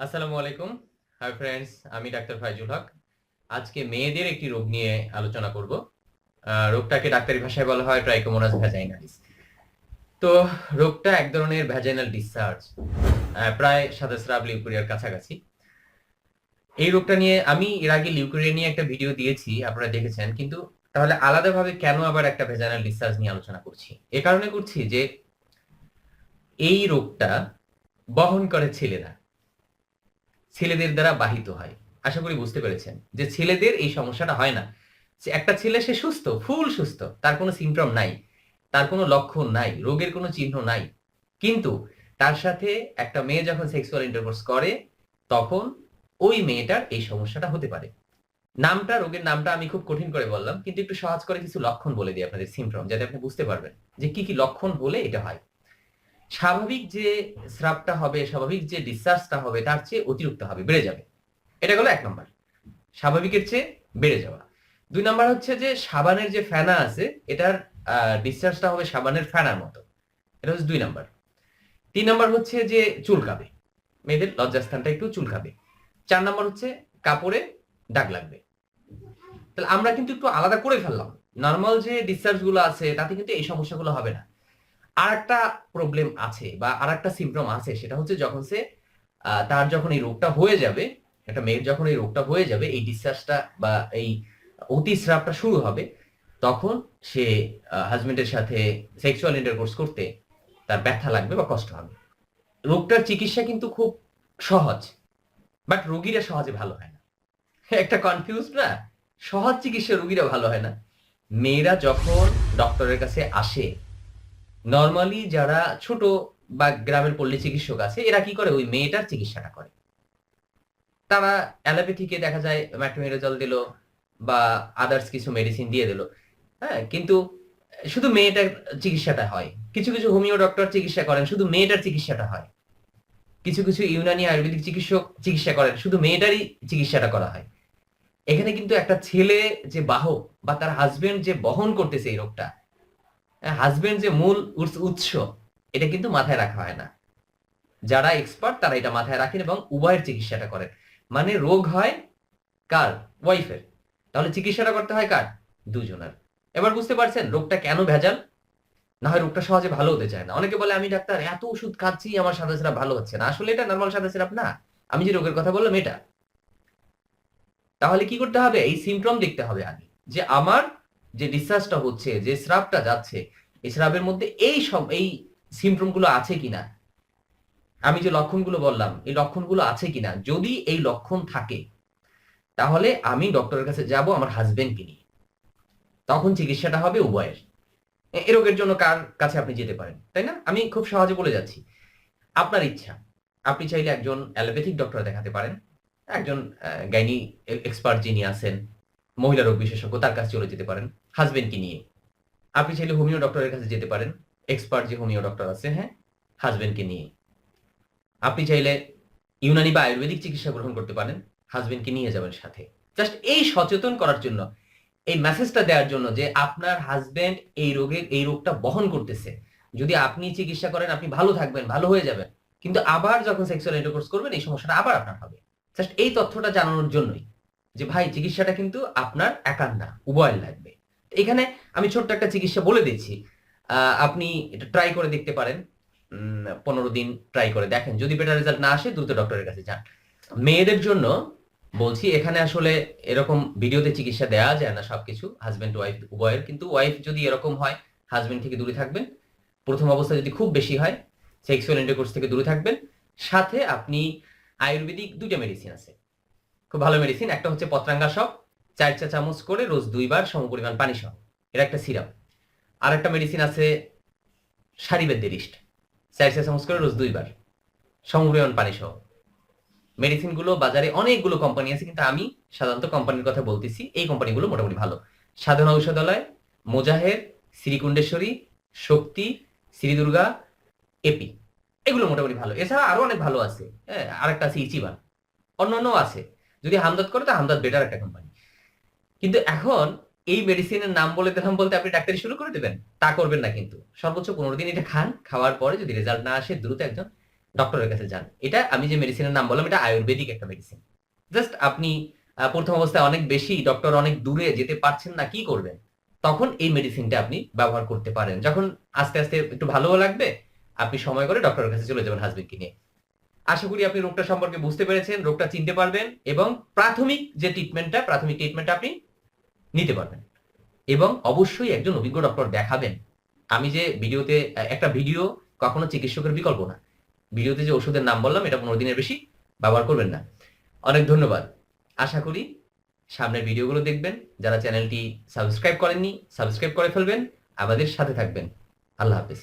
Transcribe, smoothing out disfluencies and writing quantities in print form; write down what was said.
আসসালামু আলাইকুম। Hi friends, আমি ডাক্তার ফাইজুল হক। আজকে মেয়েদের একটি রোগ নিয়ে আলোচনা করব। রোগটাকে ডাক্তারি ভাষায় বলা হয় ট্রাইকোমোনাস ভ্যাজাইনালিস। তো রোগটা এক ধরনের ভ্যাজাইনাল ডিসচার্জ, প্রায় সাদা স্রাব লিউকোরিয়ার কাছাকাছি। এই রোগটা নিয়ে আমি এর আগে লিউকোরিয়া নিয়ে একটা ভিডিও দিয়েছি, আপনারা দেখেছেন। কিন্তু তাহলে আলাদাভাবে কেন আবার একটা ভ্যাজাইনাল ডিসচার্জ নিয়ে আলোচনা করছি? এ কারণে করছি যে এই রোগটা বহন করে ছেলেরা, ছেলেদের দ্বারা বাহিত হয়। আশা করি বুঝতে পেরেছেন যে ছেলেদের এই সমস্যাটা হয় না। একটা ছেলে, সে সুস্থ, ফুল সুস্থ, তার কোনো সিমটম নাই, তার কোনো লক্ষণ নাই, রোগের কোনো চিহ্ন নাই। কিন্তু তার সাথে একটা মেয়ে যখন সেক্সুয়াল ইন্টারকোর্স করে, তখন ওই মেয়েটার এই সমস্যাটা হতে পারে। রোগের নামটা আমি খুব কঠিন করে বললাম, কিন্তু একটু সহজ করে কিছু লক্ষণ বলে দিই আপনাদের, সিমটম, যাতে আপনি বুঝতে পারবেন যে কি কি লক্ষণ হলে এটা হয়। স্বাভাবিক যে স্রাবটা হবে, স্বাভাবিক যে ডিসচার্জটা হবে, তার চেয়ে অতিরিক্ত হবে, বেড়ে যাবে। এটা হলো 1 নম্বর, স্বাভাবিকের চেয়ে বেড়ে যাওয়া। 2 নম্বর হচ্ছে যে সাবানের যে ফেনা আছে, এটার ডিসচার্জটা হবে সাবানের ফেনার মতো। এটা হচ্ছে 2 নম্বর। 3 নম্বর হচ্ছে যে চুলকাবে, মেয়েদের লজ্জাস্থানটা একটু চুলকাবে। 4 নম্বর হচ্ছে কাপড়ে দাগ লাগবে। তাহলে আমরা কিন্তু একটু আলাদা করে ফেললাম। নরমাল যে ডিসচার্জ গুলো আছে তাতে কিন্তু এই সমস্যাগুলো হবে না। আরেকটা প্রবলেম আছে বা আরেকটা সিম্পটম আছে, সেটা হচ্ছে যখন তার যখন এই রোগটা হয়ে যাবে, একটা মেয়ের যখন এই রোগটা হয়ে যাবে, এই ডিসচার্জটা বা এই অতিস্রাবটা শুরু হবে, তখন সে হাজবেন্ডের সাথে সেক্সুয়াল ইন্টারকোর্স করতে তার ব্যথা লাগবে বা কষ্ট হবে। রোগটার চিকিৎসা কিন্তু খুব সহজ, বাট রোগীরা সহজে ভালো হয় না। একটা কনফিউজ না? সহজ চিকিৎসা রোগীরা ভালো হয় না। মেয়েরা যখন ডক্টরের কাছে আসে, নরমালি যারা ছোট বা গ্রামের পল্লী চিকিৎসক আছে, এরা কি করে? ওই মেয়েটার চিকিৎসাটা করে। তারা অ্যালোপ্যাথিকে দেখা যায় ম্যাট্রোনিডাজল দিল বা আদার্স কিছু মেডিসিন দিয়ে দিল। হ্যাঁ, কিন্তু শুধু মেয়েটার চিকিৎসাটা হয়। কিছু কিছু হোমিও ডক্টর চিকিৎসা করেন, শুধু মেয়েটার চিকিৎসাটা হয়। কিছু কিছু ইউনানি আয়ুর্বেদিক চিকিৎসক চিকিৎসা করেন, শুধু মেয়েটারই চিকিৎসাটা করা হয়। এখানে কিন্তু একটা ছেলে যে বাহক বা তার হাজবেন্ড যে বহন করতেছে এই রোগটা, হাজবেন্ড যে মূল উৎস, এটা কিন্তু মাথায় রাখা হয় না। যারা এক্সপার্ট তারা এটা মাথায় রাখেন এবং উভয়ের চিকিৎসাটা করেন। মানে রোগ হয় কার? ওয়াইফের। তাহলে চিকিৎসাটা করতে হয় কার? দুজনের। এবার বুঝতে পারছেন রোগটা কেন ভেজাল? না হয় রোগটা সহজে ভালো হতে চায় না। অনেকে বলে, আমি ডাক্তার এত ওষুধ খাচ্ছি, আমার সাদা সিরাপ ভালো হচ্ছে না। আসলে এটা নরমাল সাদা সিরাপ না। আমি যে রোগের কথা বললাম এটা। তাহলে কি করতে হবে? এই সিমটম দেখতে হবে আগে, যে আমার যে ডিসচার্জটা হচ্ছে, যে স্রাবটা যাচ্ছে, এই স্রাবের মধ্যে এই সিমটম গুলো আছে কিনা। আমি যে লক্ষণগুলো বললাম, এই লক্ষণগুলো আছে কিনা। যদি এই লক্ষণ থাকে, তাহলে আমি ডক্টরের কাছে যাব আমার হাজবেন্ডকে নিয়ে। তখন চিকিৎসাটা হবে উভয়ের। এ রোগের জন্য কার কাছে আপনি যেতে পারেন, তাই না? আমি খুব সহজে বলে যাচ্ছি। আপনার ইচ্ছা, আপনি চাইলে একজন অ্যালোপ্যাথিক ডক্টর দেখাতে পারেন, একজন গাইনি এক্সপার্ট যিনি আছেন, মহিলা রোগ বিশেষজ্ঞ, তার কাছে চলে যেতে পারেন হাজবেন্ডকে নিয়ে। আপনি চাইলে হোমিও ডক্টরের কাছে যেতে পারেন, এক্সপার্ট যে হোমিও ডক্টর আছে, হ্যাঁ, হাজবেন্ডকে নিয়ে। আপনি চাইলে ইউনানি বা আয়ুর্বেদিক চিকিৎসা গ্রহণ করতে পারেন, হাজবেন্ডকে নিয়ে যাবেন সাথে। জাস্ট এই সচেতন করার জন্য, এই মেসেজটা দেওয়ার জন্য যে আপনার হাজবেন্ড এই রোগটা বহন করতেছে। যদি আপনি চিকিৎসা করেন, আপনি ভালো থাকবেন, ভালো হয়ে যাবেন। কিন্তু আবার যখন সেক্সুয়াল ইন্টারকোর্স করবেন, এই সমস্যাটা আবার আপনার হবে। জাস্ট এই তথ্যটা জানানোর জন্যই, যে ভাই, চিকিৎসাটা কিন্তু আপনার একার না, উভয়ের লাগবে। এখানে আমি ছোট্ট একটা চিকিৎসা বলে দিচ্ছি, আপনি এটা ট্রাই করে দেখতে পারেন। 15 দিন ট্রাই করে দেখেন, যদি বেটার রেজাল্ট না আসে, দ্রুত ডক্টরের কাছে যান। মেয়েদের জন্য বলছি, এখানে আসলে এরকম ভিডিওতে চিকিৎসা দেওয়া যায় না সবকিছু, হাজবেন্ড ওয়াইফ উভয়ের। কিন্তু ওয়াইফ যদি এরকম হয়, হাজবেন্ড থেকে দূরে থাকবেন। প্রথম অবস্থা যদি খুব বেশি হয়, সেক্সুয়াল ইন্টারকোর্স থেকে দূরে থাকবেন। সাথে আপনি আয়ুর্বেদিক 2টা মেডিসিন আছে, খুব ভালো মেডিসিন। একটা হচ্ছে পত্রাঙ্গা সব, 4 চা চামচ করে রোজ 2 বার সমপরিমাণ পানি সহ, এটা একটা সিরাপ। আর একটা মেডিসিন আছে সারিবেদ্যেরিস্ট, 4 চা চামচ করে রোজ 2 বার সমপরিমাণ পানি সহ। মেডিসিন গুলো বাজারে অনেকগুলো কোম্পানি আছে, কিন্তু আমি সাধারণত কোম্পানির কথা বলতেছি। এই কোম্পানিগুলো মোটামুটি ভালো। সাধনা ঔষধালয়, মোজাহের, শ্রীকুণ্ডেশ্বরী, শক্তি, শ্রী দুর্গা, এপি, এগুলো মোটামুটি ভালো। এছাড়া আরো অনেক ভালো আছে, হ্যাঁ, আরেকটা আছে ইচিবান, অন্যান্য আছে। যদি হামদর্দ করে, তো হামদর্দ বেটার একটা কোম্পানি। কিন্তু এখন এই মেডিসিনের নাম বলে দিলাম বলতে আপনি ডাক্তারি শুরু করে দেবেন, তা করবেন না। কিন্তু সর্বোচ্চ 15 দিন এটা খান। খাওয়ার পরে যদি রেজাল্ট না আসে, দ্রুত একজন ডক্টরের কাছে যান। এটা আমি যে মেডিসিনের নাম বললাম এটা আয়ুর্বেদিক একটা মেডিসিন। জাস্ট আপনি প্রথম অবস্থায় অনেক বেশি ডক্টর অনেক দূরে যেতে পারছেন না, কি করবেন? তখন এই মেডিসিনটা আপনি ব্যবহার করতে পারেন। যখন আস্তে আস্তে একটু ভালোও লাগবে, আপনি সময় করে ডক্টরের কাছে চলে যাবেন হাজবেন্ডকে নিয়ে। আশা করি আপনি রোগটা সম্পর্কে বুঝতে পেরেছেন, রোগটা চিনতে পারবেন এবং প্রাথমিক ট্রিটমেন্টটা আপনি নিতে পারবেন। এবং অবশ্যই একজন অভিজ্ঞ ডক্টর দেখাবেন। আমি যে ভিডিওতে একটা ভিডিও কখনো চিকিৎসকের বিকল্প না। ভিডিওতে যে ওষুধের নাম বললাম এটা 15 দিনের বেশি ব্যবহার করবেন না। অনেক ধন্যবাদ। আশা করি সামনের ভিডিওগুলো দেখবেন। যারা চ্যানেলটি সাবস্ক্রাইব করেননি সাবস্ক্রাইব করে ফেলবেন, আমাদের সাথে থাকবেন। আল্লাহ হাফেজ।